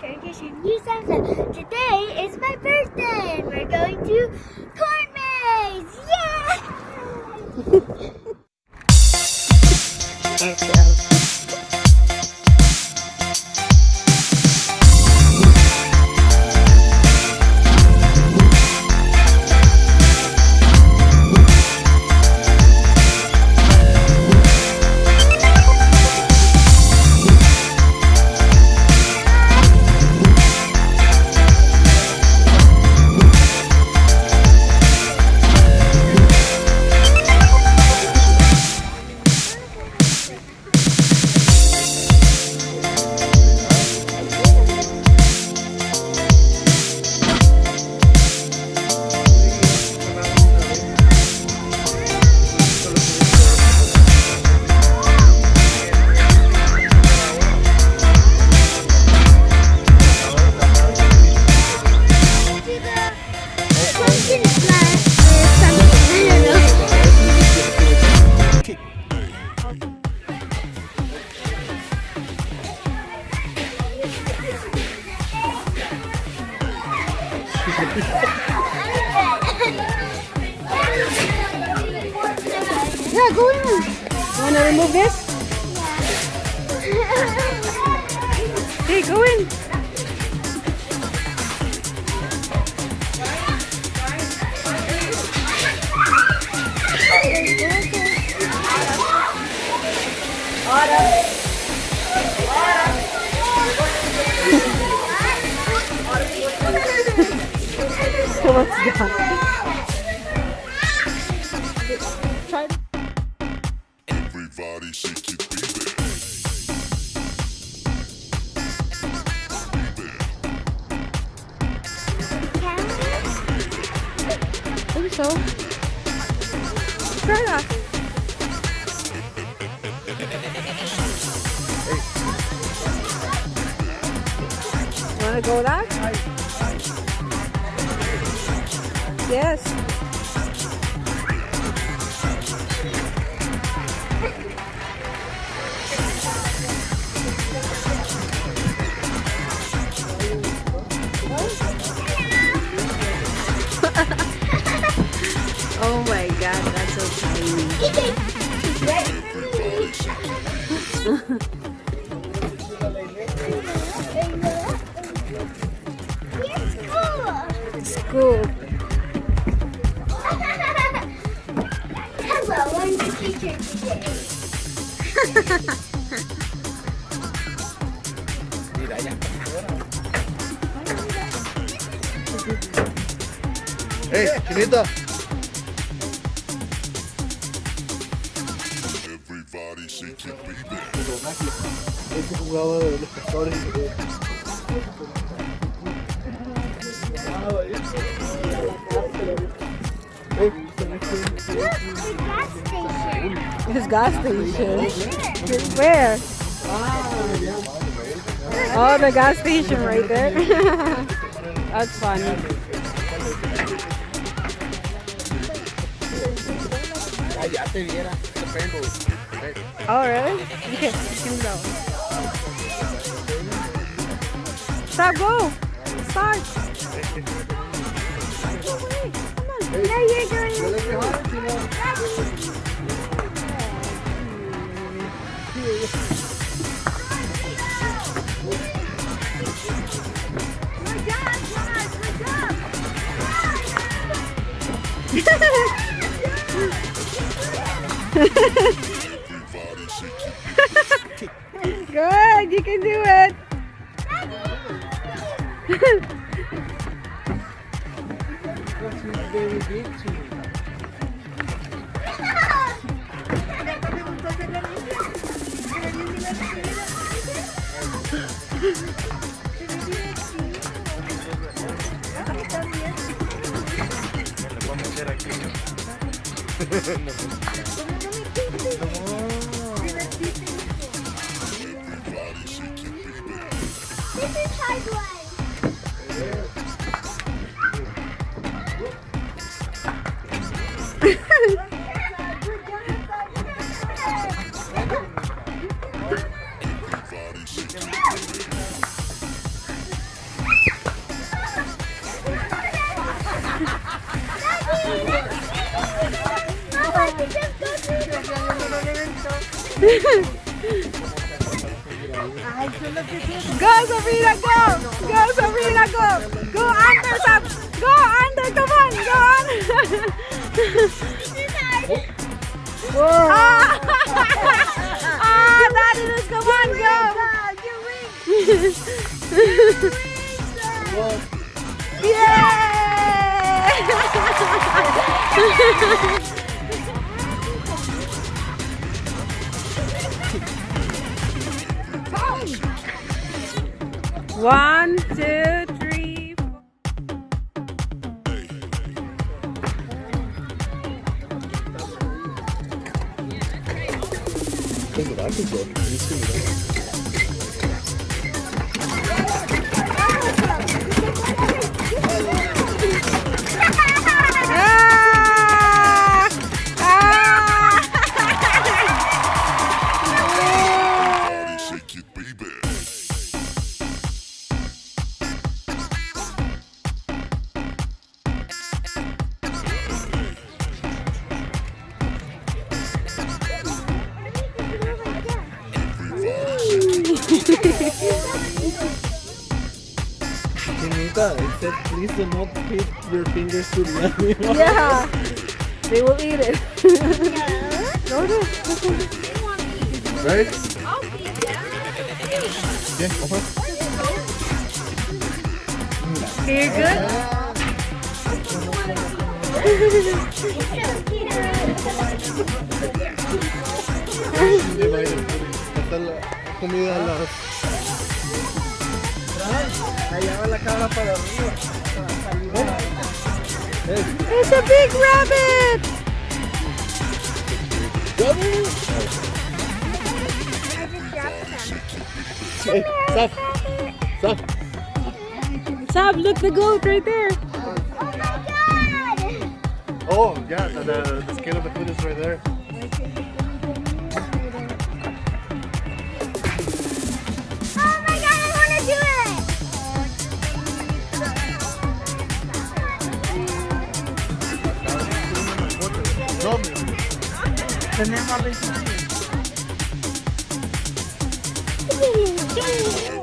Turkish and New Zealand. Today is my birthday and we're going to corn maze! Yeah! Yeah, go in. You want to remove this? Hey, go in. What's that? Try. Everybody shake it, baby. I think so. Try that. Wanna go that? Yes. Oh my god, that's so tiny. School. Hello, I'm the teacher today. Hey, Chinita. Everybody shake it, baby. Este jugaba de los pastores. His gas station. Where? Oh, the gas station right there. That's funny. Oh, really? Okay, you can go. Stop, go. Start. No, you're doing it. Good, you can do it. Go, Zabrina, go! Go, Zabrina, go! Go under, Sab! Go under, come on, go under! Daddy, let's come on, go! Yay! One, two, three, four. Think of that could go. You see that? Body shake it, baby. Chinita, it said please do not fit your fingers to the animal. Yeah, they will eat it. Right? Yeah, over. Okay, you're good? Divided. Esta es la comida a las... Allá va la cabra para arriba. It's a big rabbit! Hey, stop. Stop. Sab, look, the goat right there. Oh, yeah, the skin of the food is right there. Oh my god, I want to do it! No, Everybody shake it, baby.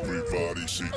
Everybody shake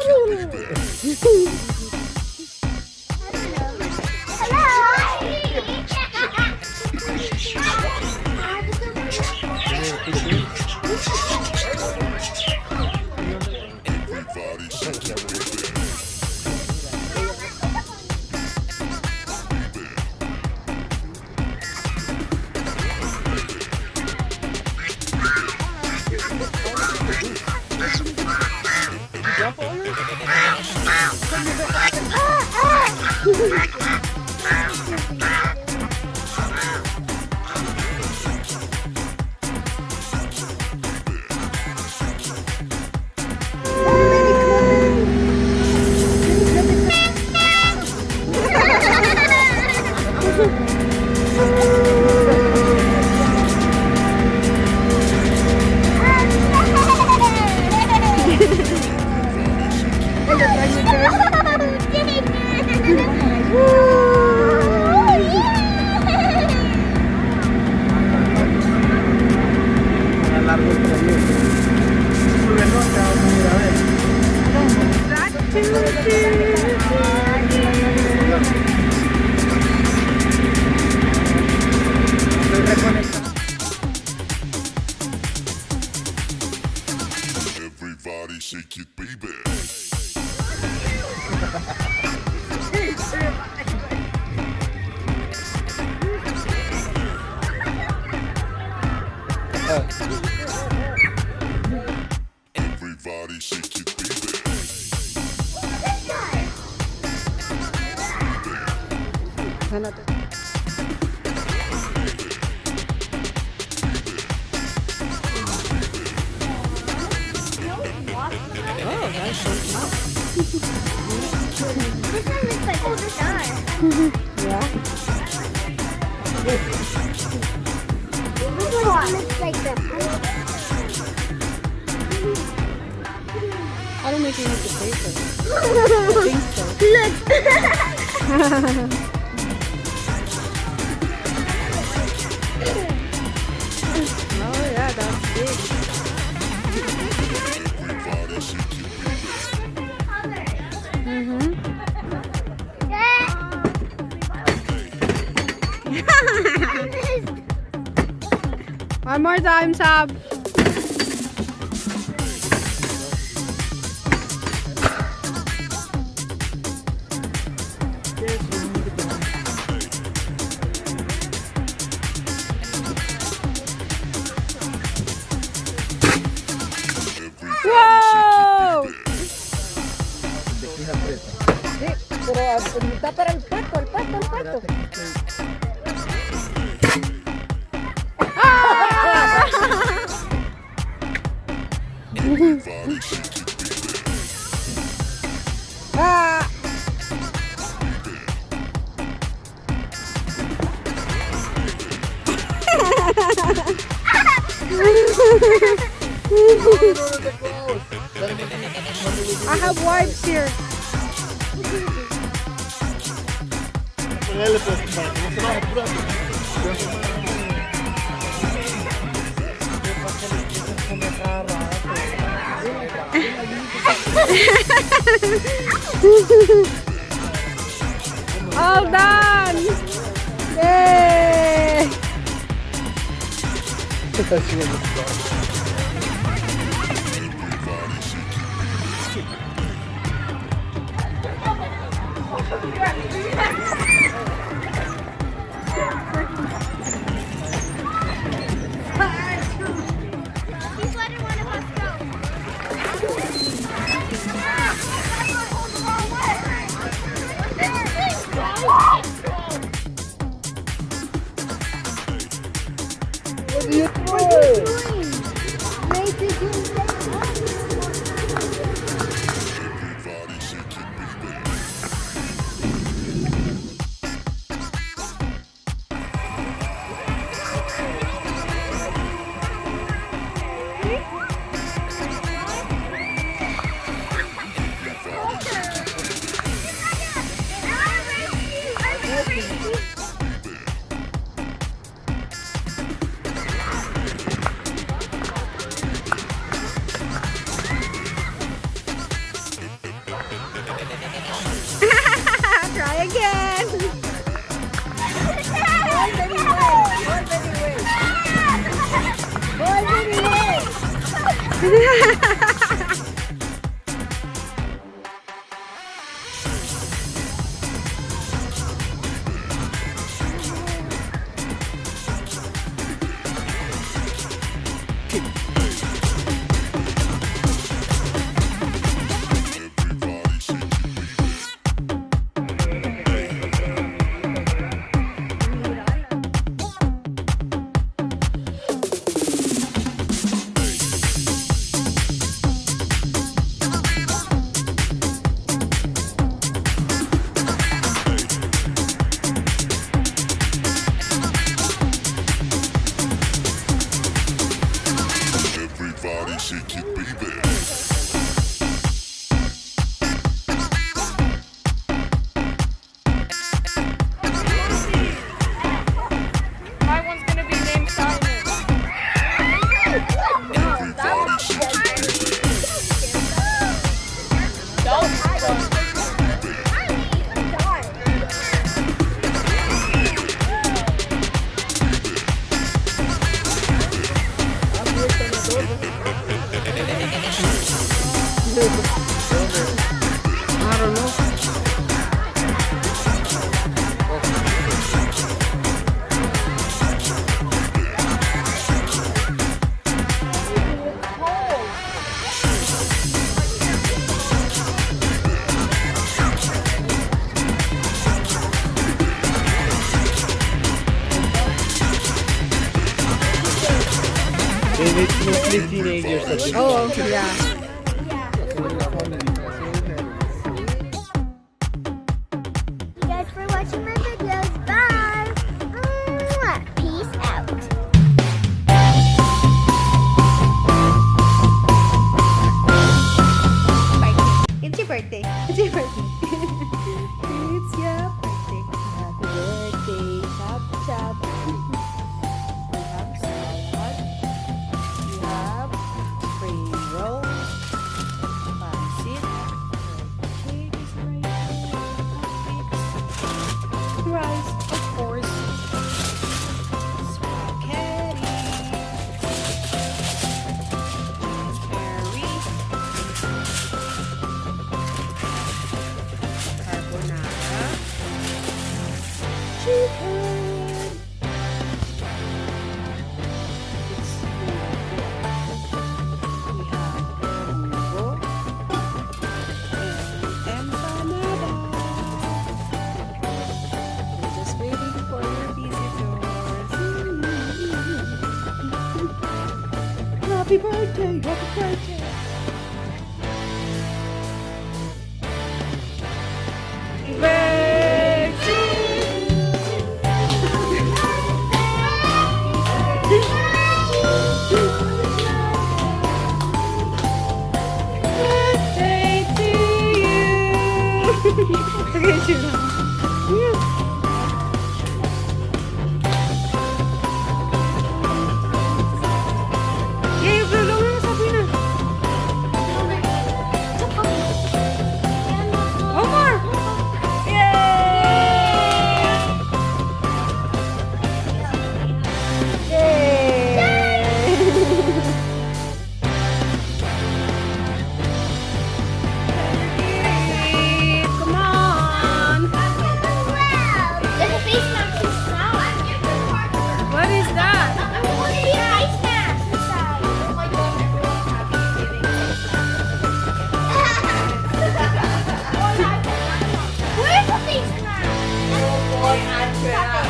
it, baby. Everybody shake it, baby. Everybody shake it, baby. This one looks like a star. Yeah. This one looks like the I don't think you need to pay for it. I think so. Look. One more time, Sab. Wow! Pero está para el pato, el pato, el pato. Everybody shake it, baby. Ah! I have wipes here. Ponele pues, para que no se baje, apúrate. All done! Yay! Please let one of us go. What are you doing? Everybody shake it, baby. Try again. Everybody shake it, baby. Everybody shake it, baby. My one's gonna be named Simon. Everybody shake it, baby. I don't know. They make mostly teenagers that do Oh, yeah. You guys for watching my videos. Bye. Mwah. Peace out. It's your birthday. It's your birthday. It's your birthday. Happy birthday. Chop, chop. We have salad. We have spring rolls. Pancit. Cake is right here. Rice, of course. Happy birthday, happy birthday. Birthday to you. Okay, Judah. Yay, belum na Sabrina. Omar. Come on. There's a face mask inside. What is that? Look at the face mask inside. Where's the face mask?